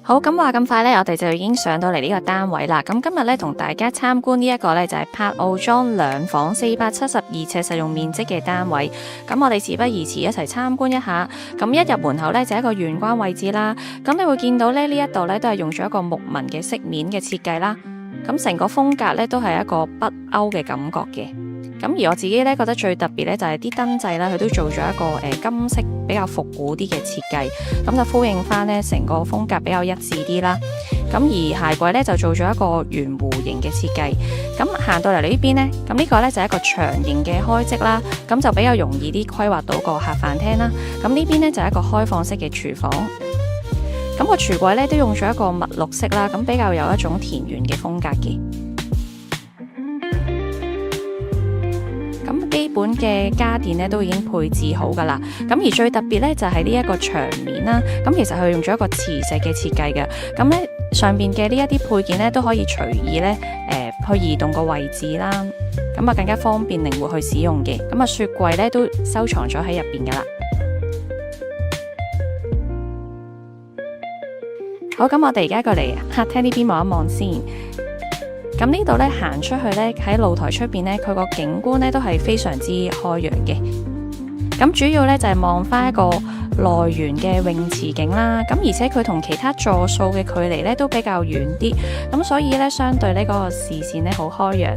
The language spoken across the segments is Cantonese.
好，咁話咁快呢，我哋就已經上到嚟呢個單位啦。咁今日呢，同大家參觀呢一個呢，就係柏傲莊兩房472尺實用面積嘅單位。咁我哋事不宜遲，一齊參觀一下。咁一入門口呢，就係一個玄關位置啦。咁你會見到呢一度呢，都係用咗一個木紋嘅飾面嘅設計啦。咁成個風格呢，都係一個北歐嘅感覺嘅。咁而我自己咧覺得最特別咧就係啲燈掣啦，佢都做咗一個金色比較復古啲嘅設計，咁就呼應翻咧成個風格比較一致啲啦。咁而鞋櫃咧就做咗一個圓弧形嘅設計。咁行到嚟呢邊呢，咁呢個咧就係一個長形嘅開積啦，咁就比較容易啲規劃到個客飯廳啦。咁呢邊呢，就係一個開放式嘅廚房。咁個櫥櫃咧都用咗一個墨綠色啦，咁比較有一種田園嘅風格嘅。咁基本嘅家電咧都已經配置好噶啦，咁而最特別咧就係呢一個牆面啦，咁其實佢用咗一個磁石嘅設計嘅，咁咧上邊嘅呢一啲配件咧都可以隨意咧去移動個位置啦，咁啊更加方便靈活去使用嘅，咁啊雪櫃咧都收藏咗喺入邊噶啦。好，咁我哋而家過嚟客廳呢邊望一望先。咁呢度咧行出去咧喺露台出邊咧，佢個景觀咧都係非常之開揚嘅。咁主要咧就係望翻一個內園嘅泳池景啦。咁而且佢同其他座數嘅距離咧都比較遠啲，咁所以咧相對呢嗰個視線咧好開揚。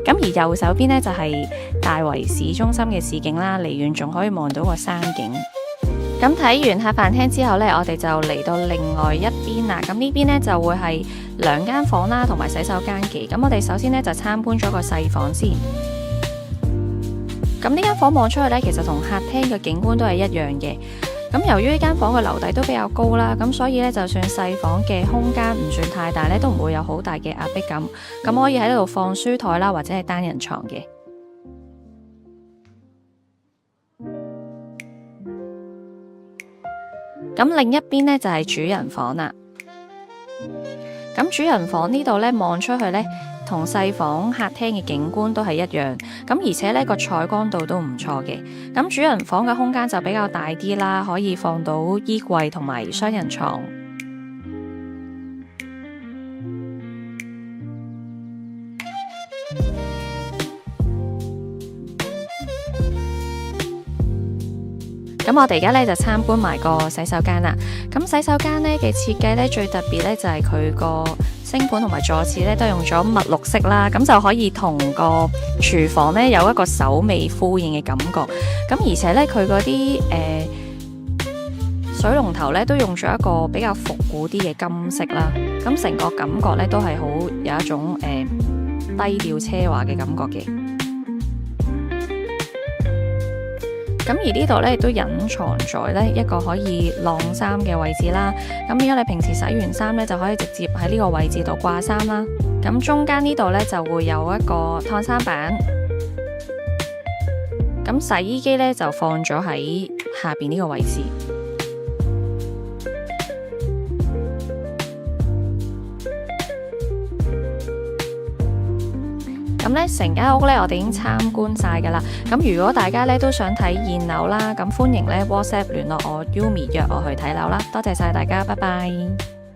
咁而右手邊咧就係大圍市中心嘅市景啦，離遠仲可以望到個山景。咁睇完客飯廳之後呢，我哋就嚟到另外一邊啦。咁呢邊呢，就會係2間房啦，同埋洗手間嘅。咁我哋首先呢，就參觀咗個細房先。咁呢間房望出去呢，其實同客廳嘅景觀都係一樣嘅。咁由於呢間房嘅樓底都比較高啦，咁所以呢，就算細房嘅空間唔算太大呢，都唔會有好大嘅壓迫感。咁可以喺度放書台啦，或者係單人床嘅。咁另一邊呢，就係主人房啦。咁主人房呢度呢，望出去呢，同細房客廳嘅景觀都係一樣。咁而且呢個採光度都唔錯嘅。咁主人房嘅空間就比較大啲啦，可以放到衣櫃同埋雙人床。咁我哋而家咧就參觀埋個洗手間啦。咁洗手間咧嘅設計咧最特別咧就係佢個星盤同埋坐廁咧都用咗墨綠色啦，咁就可以同個廚房咧有一個首尾呼應嘅感覺。咁而且咧佢嗰啲水龍頭咧都用咗一個比較復古啲嘅金色啦，咁成個感覺咧都係好有一種低調奢華嘅感覺嘅。咁而呢度咧亦都隱藏在咧一個可以晾衫嘅位置啦。咁如果你平時洗完衫咧，就可以直接喺呢個位置度掛衫啦。咁中間呢度咧就會有一個燙衫板。咁洗衣機咧就放咗喺下邊呢個位置。咁咧，成間屋咧，我哋已經參觀晒噶啦。咁如果大家咧都想睇現樓啦，咁歡迎咧 WhatsApp 聯絡我 Yumi 約我去睇樓啦。多謝晒大家，拜拜。